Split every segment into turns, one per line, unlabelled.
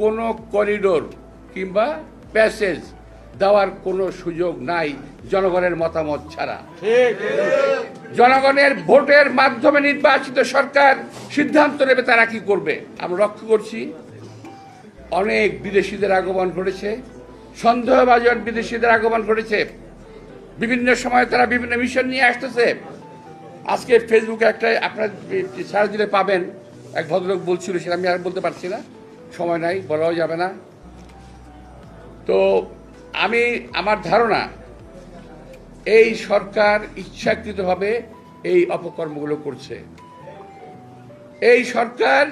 কোনো করিডোর কিংবা প্যাসেজ দেওয়ার কোনো সুযোগ নাই জনগণের মতামত ছাড়া। জনগণের ভোটের মাধ্যমে নির্বাচিত সরকার সিদ্ধান্ত নেবে তারা কি করবে। আমরা লক্ষ্য করছি অনেক বিদেশিদের আগমন ঘটেছে, সন্দেহভাজন বিদেশিদের আগমন ঘটেছে। বিভিন্ন সময় তারা বিভিন্ন মিশন নিয়ে আসতেছে। আজকে ফেসবুকে একটা আপনার সারা দিলে পাবেন, এক ভদ্রলোক বলছিল, সেটা আমি আর বলতে পারছি না, সময় নাই, বলাও যাবে না। তো আমার ধারণা এই সরকার ইচ্ছাকৃতভাবে এই অপকর্মগুলো করছে। এই সরকার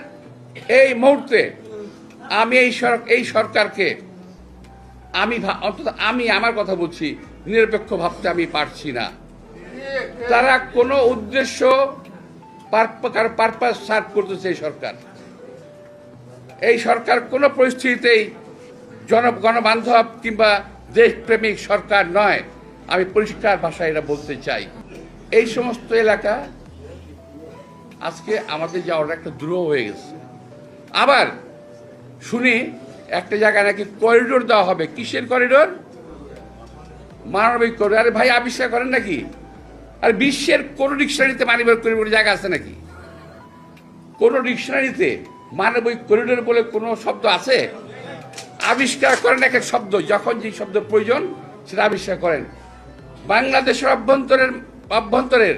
এই মুহূর্তে আমি এই সরকারকে অন্তত আমি আমার কথা বলছি, নিরপেক্ষ ভাবতে আমি পারছি না। তারা কোনো উদ্দেশ্য পারপাস সার্ভ করতেছে। এই সরকার কোনো পরিস্থিতিতেই গণবান্ধব কিংবা দেশপ্রেমিক সরকার নয়। আমি পরিষ্কার ভাষায় এটা বলতে চাই। এই সমস্ত এলাকা আজকে আমাদের যাওয়ার একটা দুরূহ হয়ে গেছে। আবার শুনি একটা জায়গায় নাকি করিডোর দেওয়া হবে। কিসের করিডোর? মানবিক করিডোর। আরে ভাই, আবিষ্কার করেন নাকি? আর বিশ্বের কোন ডিকশনারিতে মানবিক করিডোর জায়গা আছে নাকি? কোন ডিকশনারিতে মানবিক করিডোর বলে কোনো শব্দ আছে? আবিষ্কার করেন এক এক শব্দ, যখন যে শব্দ প্রয়োজন সেটা আবিষ্কার করেন। বাংলাদেশের অভ্যন্তরের